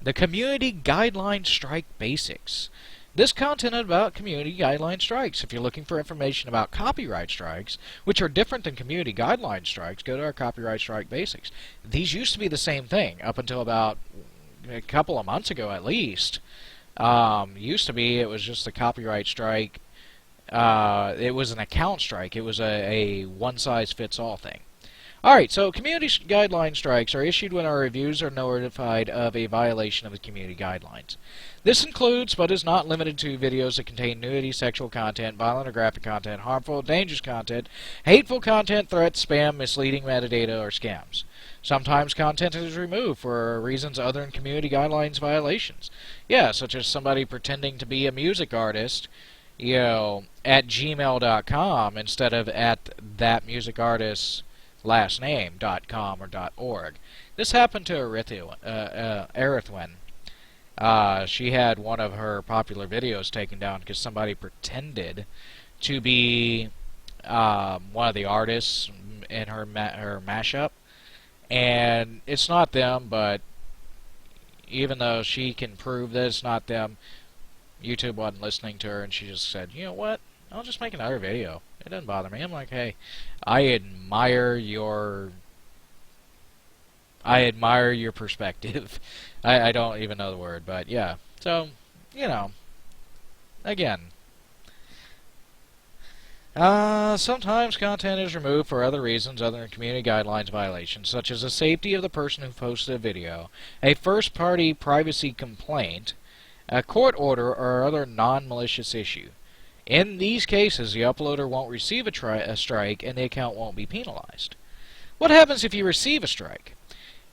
The Community Guideline Strike Basics. This content is about community guideline strikes. If you're looking for information about copyright strikes, which are different than community guideline strikes, go to our copyright strike basics. These used to be the same thing up until about a couple of months ago at least. Used to be it was just a copyright strike. It was an account strike. It was a one-size-fits-all thing. Alright, so community guideline strikes are issued when our reviews are notified of a violation of the community guidelines. This includes, but is not limited to, videos that contain nudity, sexual content, violent or graphic content, harmful, dangerous content, hateful content, threats, spam, misleading metadata, or scams. Sometimes content is removed for reasons other than community guidelines violations. Yeah, such as somebody pretending to be a music artist, at gmail.com instead of at thatmusicartist'slastname.com or .org. This happened to Erithwin. She had one of her popular videos taken down because somebody pretended to be one of the artists in her mashup, and it's not them. But even though she can prove that it's not them, YouTube wasn't listening to her, and she just said, "You know what? I'll just make another video. It doesn't bother me." I'm like, hey, I admire your perspective. I don't even know the word, but yeah. So, again. Sometimes content is removed for other reasons other than community guidelines violations, such as the safety of the person who posted a video, a first-party privacy complaint, a court order, or other non-malicious issue. In these cases, the uploader won't receive a strike and the account won't be penalized. What happens if you receive a strike?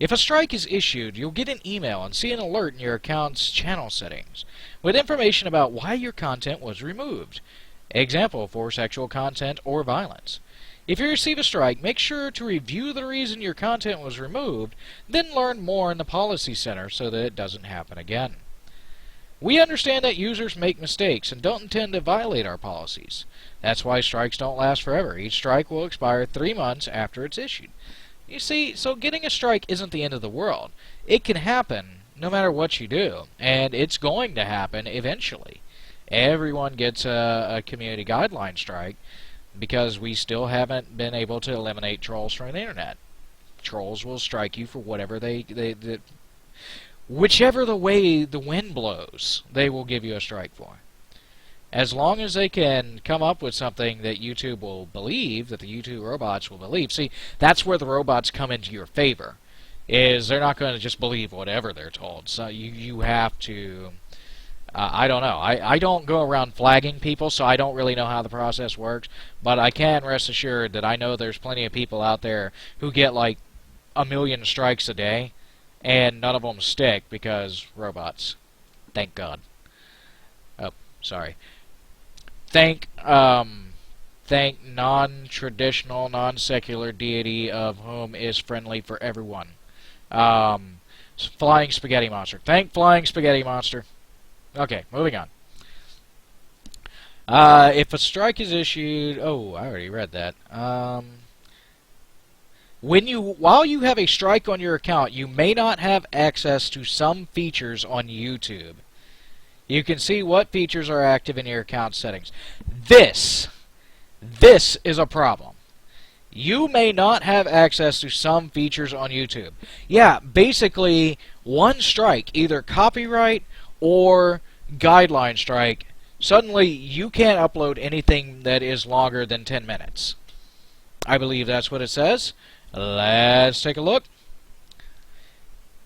If a strike is issued, you'll get an email and see an alert in your account's channel settings with information about why your content was removed. Example, for sexual content or violence. If you receive a strike, make sure to review the reason your content was removed, then learn more in the Policy Center so that it doesn't happen again. We understand that users make mistakes and don't intend to violate our policies. That's why strikes don't last forever. Each strike will expire 3 months after it's issued. You see, so getting a strike isn't the end of the world. It can happen no matter what you do, and it's going to happen eventually. Everyone gets a community guideline strike because we still haven't been able to eliminate trolls from the internet. Trolls will strike you for whatever whichever the way the wind blows, they will give you a strike for. As long as they can come up with something that YouTube will believe, that the YouTube robots will believe. See, that's where the robots come into your favor, is they're not going to just believe whatever they're told. So you have to, I don't know. I don't go around flagging people, so I don't really know how the process works, but I can rest assured that I know there's plenty of people out there who get like 1 million strikes a day, and none of them stick because robots. Thank God. Oh, sorry. Thank non-traditional, non-secular deity of whom is friendly for everyone. Flying Spaghetti Monster. Thank Flying Spaghetti Monster. Okay, moving on. If a strike is issued... Oh, I already read that. While you have a strike on your account, you may not have access to some features on YouTube. You can see what features are active in your account settings. This is a problem. You may not have access to some features on YouTube. Yeah, basically, one strike, either copyright or guideline strike, suddenly you can't upload anything that is longer than 10 minutes. I believe that's what it says. Let's take a look.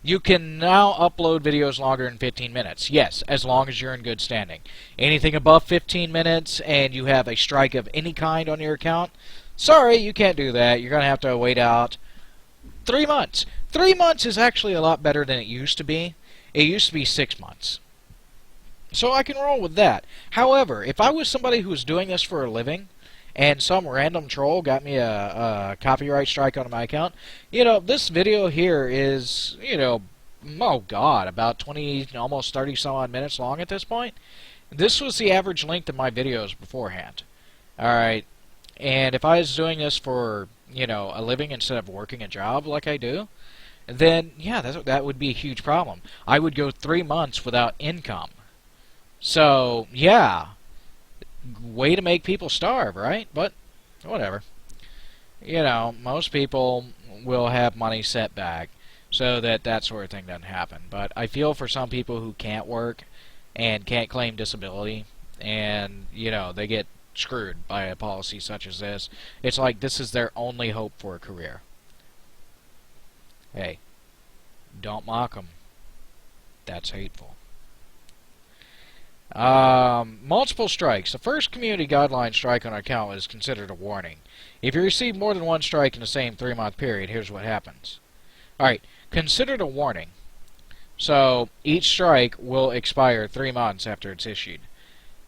You can now upload videos longer than 15 minutes. Yes, as long as you're in good standing. Anything above 15 minutes and you have a strike of any kind on your account, sorry, you can't do that. You're going to have to wait out 3 months. 3 months is actually a lot better than it used to be. It used to be 6 months. So I can roll with that. However, if I was somebody who was doing this for a living, and some random troll got me a copyright strike on my account, this video here is, oh God, about 20, almost 30 some odd minutes long at this point. This was the average length of my videos beforehand. Alright, and if I was doing this for, a living instead of working a job like I do, then yeah, that would be a huge problem. I would go 3 months without income. So, yeah, way to make people starve, right? But whatever. You know, most people will have money set back so that that sort of thing doesn't happen. But I feel for some people who can't work and can't claim disability, and, you know, they get screwed by a policy such as this. It's like this is their only hope for a career. Hey, don't mock them. That's hateful. Multiple strikes. The first community guideline strike on an account is considered a warning. If you receive more than one strike in the same 3-month period, here's what happens. Alright, considered a warning. So, each strike will expire 3 months after it's issued.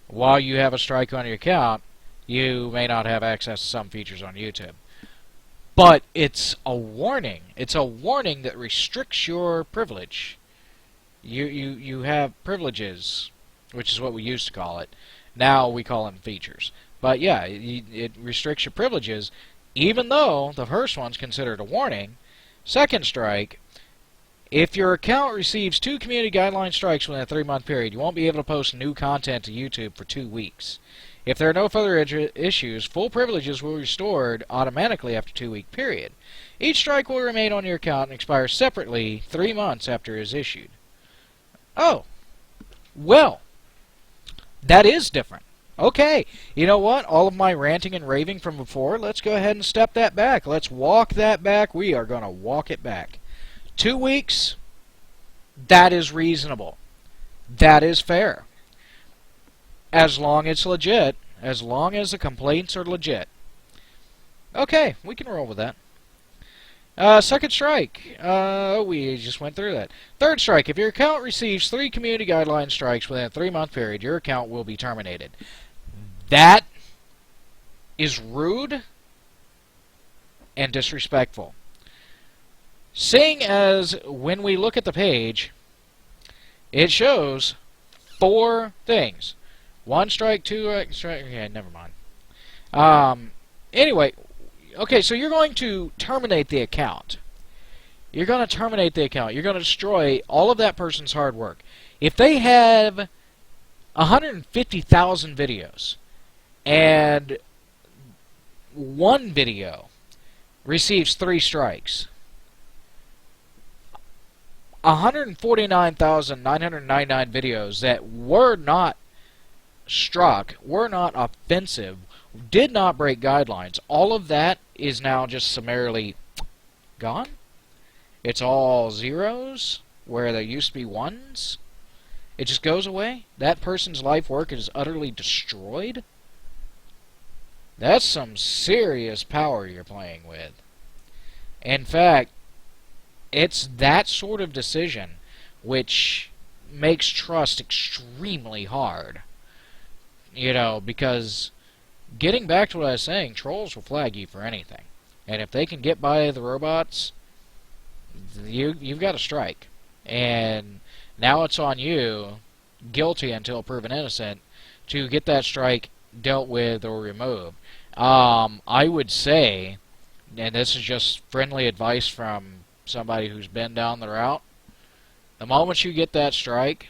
While you have a strike on your account, you may not have access to some features on YouTube. But it's a warning. It's a warning that restricts your privilege. You have privileges, which is what we used to call it. Now we call them features. But yeah, it restricts your privileges, even though the first one's considered a warning. Second strike, if your account receives 2 community guideline strikes within a 3-month period, you won't be able to post new content to YouTube for 2 weeks. If there are no further issues, full privileges will be restored automatically after a 2-week period. Each strike will remain on your account and expire separately 3 months after it is issued. Oh, well, that is different. Okay, you know what? All of my ranting and raving from before, let's go ahead and step that back. Let's walk that back. We are going to walk it back. 2 weeks, that is reasonable. That is fair. As long as it's legit, as long as the complaints are legit. Okay, we can roll with that. Second strike. We just went through that. Third strike. If your account receives 3 community guideline strikes within a 3-month period, your account will be terminated. That is rude and disrespectful. Seeing as when we look at the page, it shows 4 things. 1 strike, 2 strike. Okay, never mind. Anyway, okay, so you're going to terminate the account. You're going to terminate the account. You're going to destroy all of that person's hard work. If they have 150,000 videos and 1 video receives 3 strikes, 149,999 videos that were not struck, were not offensive, did not break guidelines, all of that is now just summarily gone. It's all zeros where there used to be 1s. It just goes away. That person's life work is utterly destroyed. That's some serious power you're playing with. In fact, it's that sort of decision which makes trust extremely hard. You know, because getting back to what I was saying, trolls will flag you for anything. And if they can get by the robots, you've got a strike. And now it's on you, guilty until proven innocent, to get that strike dealt with or removed. I would say, and this is just friendly advice from somebody who's been down the route, the moment you get that strike,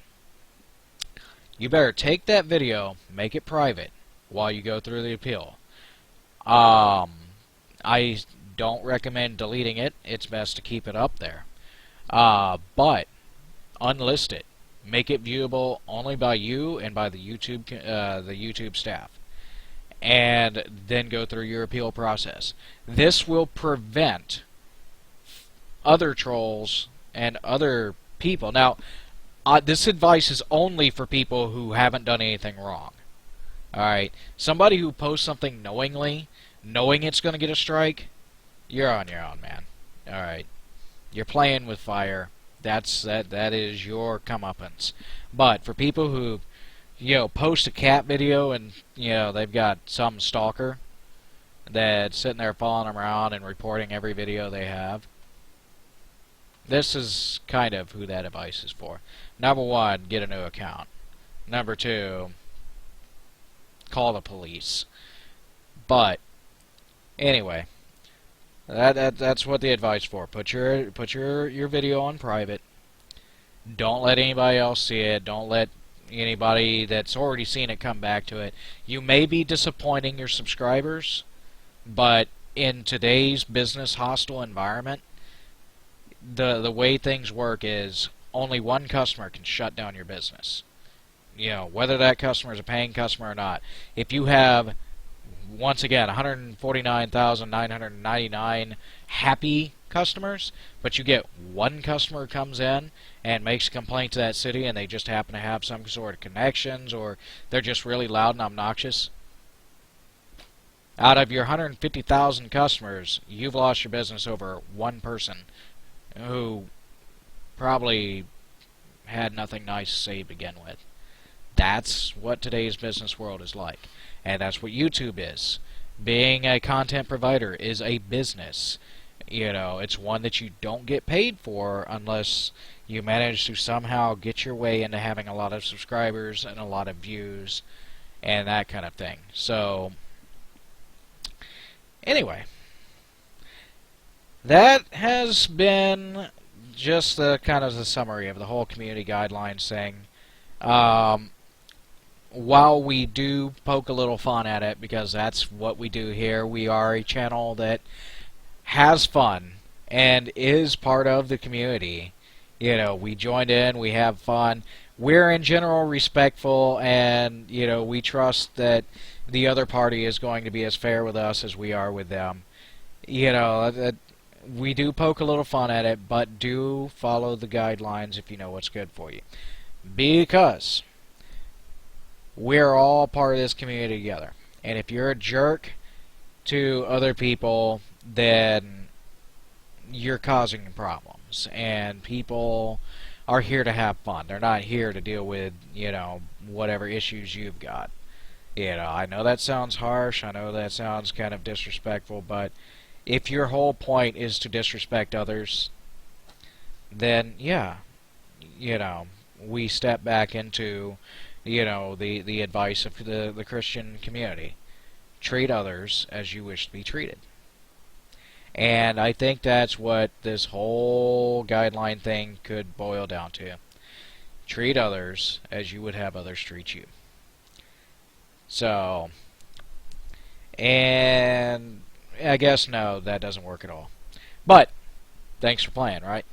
you better take that video, make it private while you go through the appeal. I don't recommend deleting it. It's best to keep it up there. But unlist it. Make it viewable only by you and by the YouTube staff. And then go through your appeal process. This will prevent other trolls and other people. Now, this advice is only for people who haven't done anything wrong. Alright, somebody who posts something knowingly, knowing it's going to get a strike, you're on your own, man. Alright, you're playing with fire. That is your comeuppance. But for people who, you know, post a cat video and, you know, they've got some stalker that's sitting there following them around and reporting every video they have, this is kind of who that advice is for. Number 1, get a new account. Number 2, call the police. But, anyway, That's what the advice for. Put your video on private. Don't let anybody else see it. Don't let anybody that's already seen it come back to it. You may be disappointing your subscribers, but in today's business hostile environment, the way things work is only one customer can shut down your business. You know, whether that customer is a paying customer or not. If you have, once again, 149,999 happy customers, but you get one customer who comes in and makes a complaint to that city and they just happen to have some sort of connections or they're just really loud and obnoxious, out of your 150,000 customers, you've lost your business over one person who probably had nothing nice to say to begin with. That's what today's business world is like. And that's what YouTube is. Being a content provider is a business. You know, it's one that you don't get paid for unless you manage to somehow get your way into having a lot of subscribers and a lot of views and that kind of thing. So, anyway, that has been just the kind of the summary of the whole community guidelines thing. While we do poke a little fun at it, because that's what we do here, we are a channel that has fun and is part of the community. You know, we joined in, we have fun. We're in general respectful, and you know, we trust that the other party is going to be as fair with us as we are with them. You know, we do poke a little fun at it, but do follow the guidelines if you know what's good for you. Because we're all part of this community together. And if you're a jerk to other people, then you're causing problems. And people are here to have fun. They're not here to deal with, you know, whatever issues you've got. You know, I know that sounds harsh. I know that sounds kind of disrespectful. But if your whole point is to disrespect others, then, yeah, you know, we step back into, you know, the advice of the Christian community. Treat others as you wish to be treated. And I think that's what this whole guideline thing could boil down to. Treat others as you would have others treat you. So, and I guess no, that doesn't work at all. But, thanks for playing, right?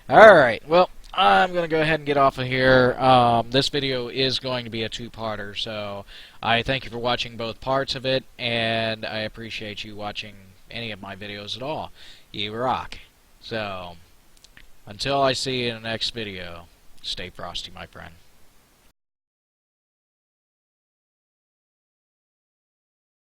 Alright, well, I'm going to go ahead and get off of here. This video is going to be a two-parter, so I thank you for watching both parts of it, and I appreciate you watching any of my videos at all. You rock. So, until I see you in the next video, stay frosty, my friend.